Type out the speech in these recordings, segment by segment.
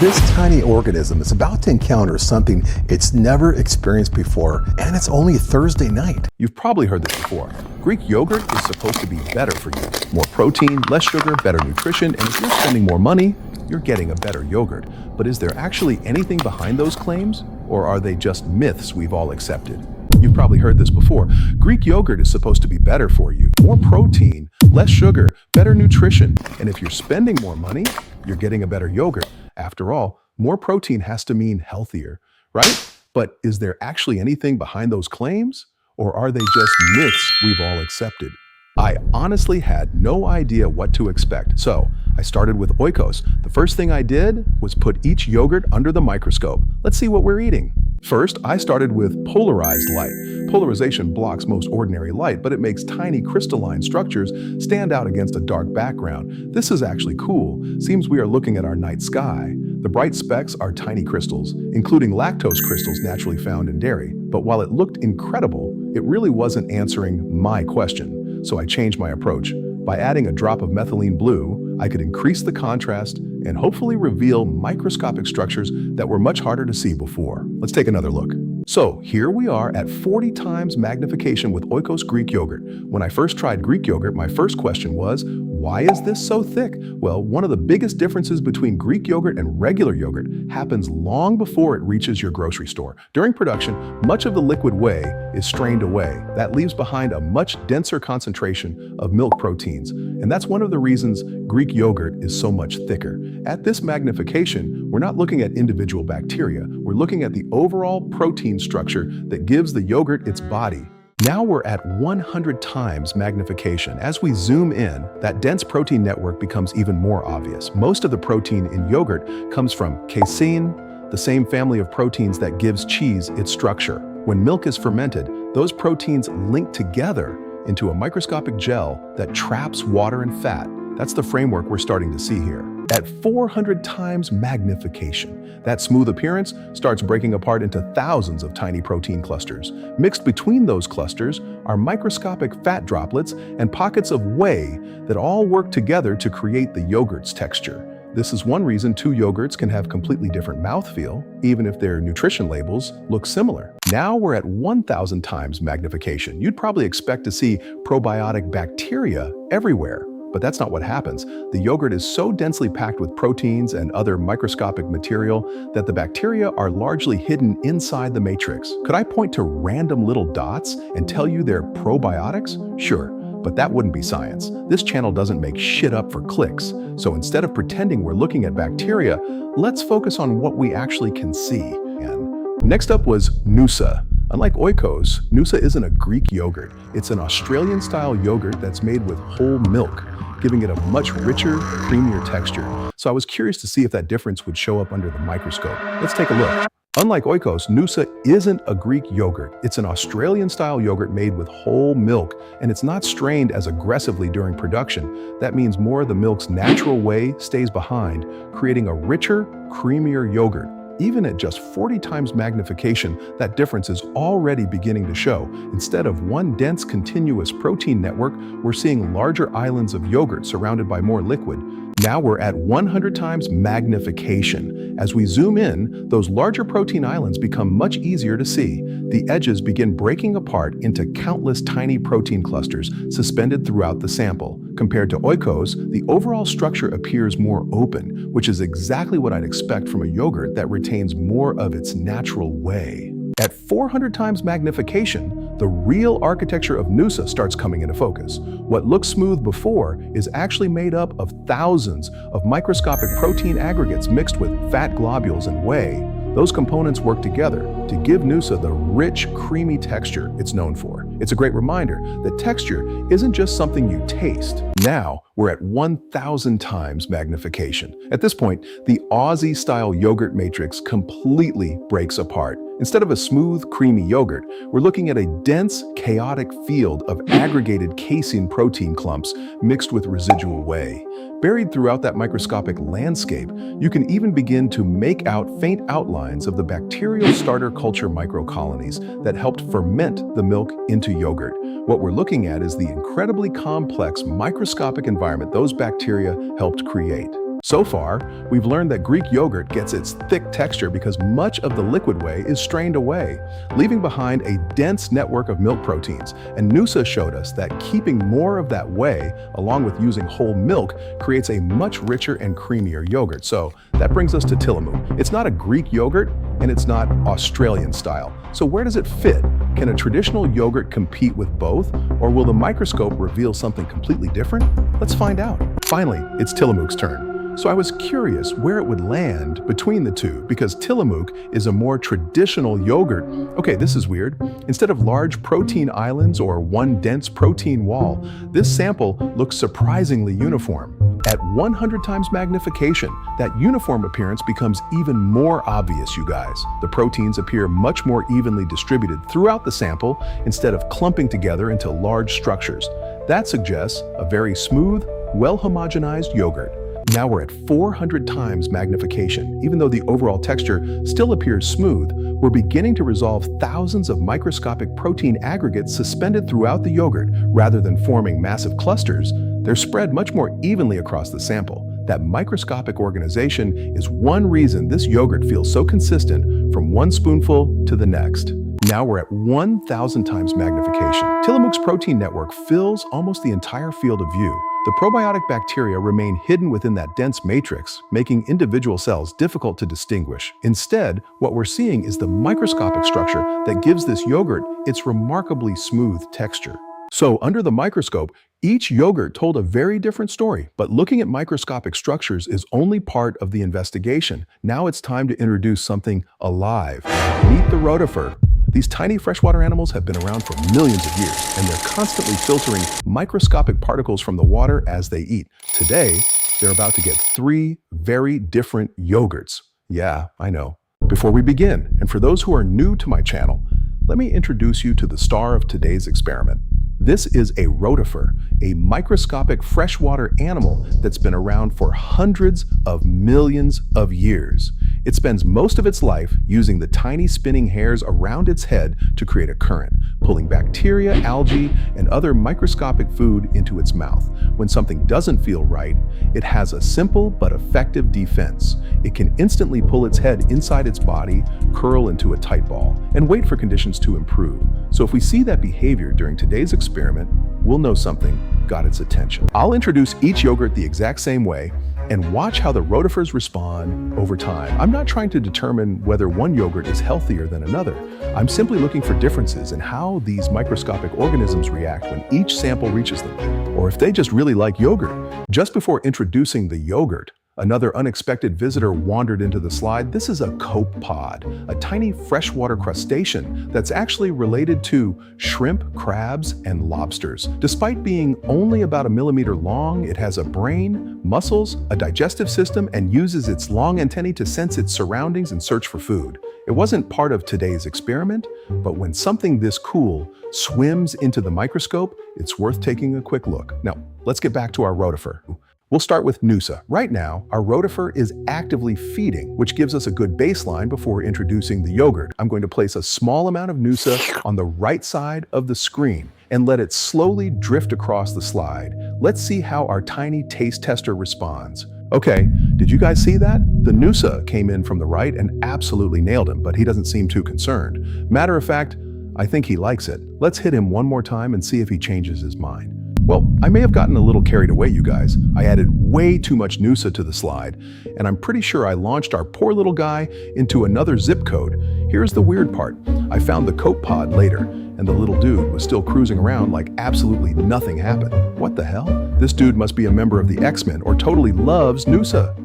This tiny organism is about to encounter something it's never experienced before, and it's only Thursday night. You've probably heard this before. Greek yogurt is supposed to be better for you. More protein, less sugar, better nutrition, and if you're spending more money, you're getting a better yogurt. But is there actually anything behind those claims, or are they just myths we've all accepted? You've probably heard this before. Greek yogurt is supposed to be better for you. More protein, less sugar, better nutrition, and if you're spending more money, you're getting a better yogurt. After all, more protein has to mean healthier, right? But is there actually anything behind those claims? Or are they just myths we've all accepted? I honestly had no idea what to expect, so I started with Oikos. The first thing I did was put each yogurt under the microscope. Let's see what we're eating. First, I started with polarized light. Polarization blocks most ordinary light, but it makes tiny crystalline structures stand out against a dark background. This is actually cool. Seems we are looking at our night sky. The bright specks are tiny crystals, including lactose crystals naturally found in dairy. But while it looked incredible, it really wasn't answering my question. So I changed my approach. By adding a drop of methylene blue, I could increase the contrast and hopefully reveal microscopic structures that were much harder to see before. Let's take another look. So here we are at 40 times magnification with Oikos Greek yogurt. When I first tried Greek yogurt, my first question was, why is this so thick? Well, one of the biggest differences between Greek yogurt and regular yogurt happens long before it reaches your grocery store. During production, much of the liquid whey is strained away. That leaves behind a much denser concentration of milk proteins. And that's one of the reasons Greek yogurt is so much thicker. At this magnification, we're not looking at individual bacteria. We're looking at the overall protein structure that gives the yogurt its body. Now we're at 100 times magnification. As we zoom in, that dense protein network becomes even more obvious. Most of the protein in yogurt comes from casein, the same family of proteins that gives cheese its structure. When milk is fermented, those proteins link together into a microscopic gel that traps water and fat. That's the framework we're starting to see here. At 400 times magnification, that smooth appearance starts breaking apart into thousands of tiny protein clusters. Mixed between those clusters are microscopic fat droplets and pockets of whey that all work together to create the yogurt's texture. This is one reason two yogurts can have completely different mouthfeel, even if their nutrition labels look similar. Now we're at 1,000 times magnification. You'd probably expect to see probiotic bacteria everywhere. But that's not what happens. The yogurt is so densely packed with proteins and other microscopic material that the bacteria are largely hidden inside the matrix. Could I point to random little dots and tell you they're probiotics? Sure, but that wouldn't be science. This channel doesn't make shit up for clicks. So instead of pretending we're looking at bacteria, let's focus on what we actually can see. And next up was Noosa. Unlike Oikos, Noosa isn't a Greek yogurt. It's an Australian-style yogurt that's made with whole milk, giving it a much richer, creamier texture. So I was curious to see if that difference would show up under the microscope. Let's take a look. Unlike Oikos, Noosa isn't a Greek yogurt. It's an Australian-style yogurt made with whole milk, and it's not strained as aggressively during production. That means more of the milk's natural whey stays behind, creating a richer, creamier yogurt. Even at just 40 times magnification, that difference is already beginning to show. Instead of one dense continuous protein network, we're seeing larger islands of yogurt surrounded by more liquid. Now we're at 100 times magnification. As we zoom in, those larger protein islands become much easier to see. The edges begin breaking apart into countless tiny protein clusters suspended throughout the sample. Compared to Oikos, the overall structure appears more open, which is exactly what I'd expect from a yogurt that retains more of its natural whey. At 400 times magnification, the real architecture of Noosa starts coming into focus. What looked smooth before is actually made up of thousands of microscopic protein aggregates mixed with fat globules and whey. Those components work together to give Noosa the rich, creamy texture it's known for. It's a great reminder that texture isn't just something you taste. Now we're at 1,000 times magnification. At this point, the Aussie-style yogurt matrix completely breaks apart. Instead of a smooth, creamy yogurt, we're looking at a dense, chaotic field of aggregated casein protein clumps mixed with residual whey. Buried throughout that microscopic landscape, you can even begin to make out faint outlines of the bacterial starter culture microcolonies that helped ferment the milk into yogurt. What we're looking at is the incredibly complex microscopic environment those bacteria helped create. So far, we've learned that Greek yogurt gets its thick texture because much of the liquid whey is strained away, leaving behind a dense network of milk proteins. And Noosa showed us that keeping more of that whey, along with using whole milk, creates a much richer and creamier yogurt. So that brings us to Tillamook. It's not a Greek yogurt, and it's not Australian style. So where does it fit? Can a traditional yogurt compete with both, or will the microscope reveal something completely different? Let's find out. Finally, it's Tillamook's turn. So I was curious where it would land between the two, because Tillamook is a more traditional yogurt. Okay, this is weird. Instead of large protein islands or one dense protein wall, this sample looks surprisingly uniform. At 100 times magnification, that uniform appearance becomes even more obvious, you guys. The proteins appear much more evenly distributed throughout the sample instead of clumping together into large structures. That suggests a very smooth, well-homogenized yogurt. Now we're at 400 times magnification. Even though the overall texture still appears smooth, we're beginning to resolve thousands of microscopic protein aggregates suspended throughout the yogurt. Rather than forming massive clusters, they're spread much more evenly across the sample. That microscopic organization is one reason this yogurt feels so consistent from one spoonful to the next. Now we're at 1,000 times magnification. Tillamook's protein network fills almost the entire field of view. The probiotic bacteria remain hidden within that dense matrix, making individual cells difficult to distinguish. Instead, what we're seeing is the microscopic structure that gives this yogurt its remarkably smooth texture. So, under the microscope, each yogurt told a very different story, but looking at microscopic structures is only part of the investigation. Now it's time to introduce something alive. Meet the rotifer. These tiny freshwater animals have been around for millions of years, and they're constantly filtering microscopic particles from the water as they eat. Today, they're about to get 3 very different yogurts. Yeah, I know. Before we begin, and for those who are new to my channel, let me introduce you to the star of today's experiment. This is a rotifer, a microscopic freshwater animal that's been around for hundreds of millions of years. It spends most of its life using the tiny spinning hairs around its head to create a current, pulling bacteria, algae, and other microscopic food into its mouth. When something doesn't feel right, it has a simple but effective defense. It can instantly pull its head inside its body, curl into a tight ball, and wait for conditions to improve. So if we see that behavior during today's experiment, we'll know something got its attention. I'll introduce each yogurt the exact same way and watch how the rotifers respond over time. I'm not trying to determine whether one yogurt is healthier than another. I'm simply looking for differences in how these microscopic organisms react when each sample reaches them, or if they just really like yogurt. Just before introducing the yogurt, another unexpected visitor wandered into the slide. This is a copepod, a tiny freshwater crustacean that's actually related to shrimp, crabs, and lobsters. Despite being only about 1 millimeter long, it has a brain, muscles, a digestive system, and uses its long antennae to sense its surroundings and search for food. It wasn't part of today's experiment, but when something this cool swims into the microscope, it's worth taking a quick look. Now, let's get back to our rotifer. We'll start with Noosa. Right now, our rotifer is actively feeding, which gives us a good baseline before introducing the yogurt. I'm going to place a small amount of Noosa on the right side of the screen and let it slowly drift across the slide. Let's see how our tiny taste tester responds. Okay, did you guys see that? The Noosa came in from the right and absolutely nailed him, but he doesn't seem too concerned. Matter of fact, I think he likes it. Let's hit him one more time and see if he changes his mind. Well, I may have gotten a little carried away, you guys. I added way too much Noosa to the slide, and I'm pretty sure I launched our poor little guy into another zip code. Here's the weird part. I found the copepod later, and the little dude was still cruising around like absolutely nothing happened. What the hell? This dude must be a member of the X-Men or totally loves Noosa.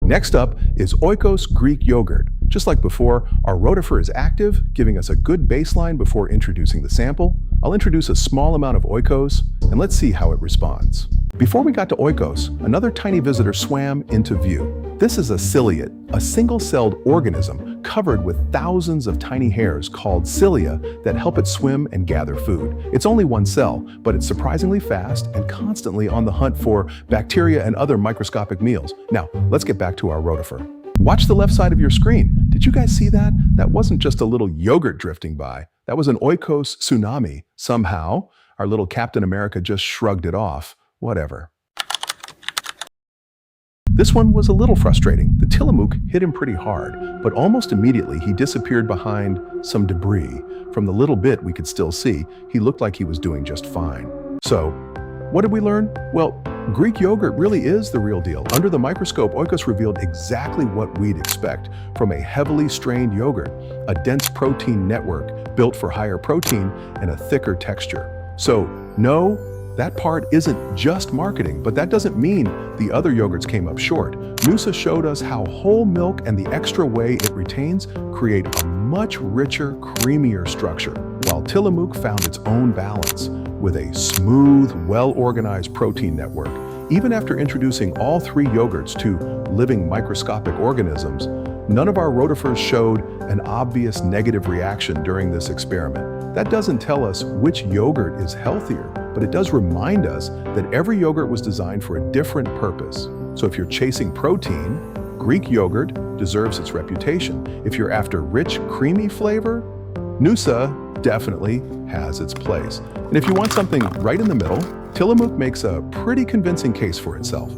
Next up is Oikos Greek yogurt. Just like before, our rotifer is active, giving us a good baseline before introducing the sample. I'll introduce a small amount of Oikos, and let's see how it responds. Before we got to Oikos, another tiny visitor swam into view. This is a ciliate, a single-celled organism covered with thousands of tiny hairs called cilia that help it swim and gather food. It's only one cell, but it's surprisingly fast and constantly on the hunt for bacteria and other microscopic meals. Now, let's get back to our rotifer. Watch the left side of your screen. Did you guys see that? That wasn't just a little yogurt drifting by. That was an Oikos tsunami. Somehow, our little Captain America just shrugged it off. Whatever. This one was a little frustrating. The Tillamook hit him pretty hard, but almost immediately he disappeared behind some debris. From the little bit we could still see, he looked like he was doing just fine. So, what did we learn? Well, Greek yogurt really is the real deal. Under the microscope, Oikos revealed exactly what we'd expect from a heavily strained yogurt, a dense protein network built for higher protein and a thicker texture. So, no, that part isn't just marketing, but that doesn't mean the other yogurts came up short. Noosa showed us how whole milk and the extra whey it retains create a much richer, creamier structure, while Tillamook found its own balance with a smooth, well-organized protein network. Even after introducing all three yogurts to living microscopic organisms, none of our rotifers showed an obvious negative reaction during this experiment. That doesn't tell us which yogurt is healthier, but it does remind us that every yogurt was designed for a different purpose. So if you're chasing protein, Greek yogurt deserves its reputation. If you're after rich, creamy flavor, Noosa definitely has its place. And if you want something right in the middle, Tillamook makes a pretty convincing case for itself.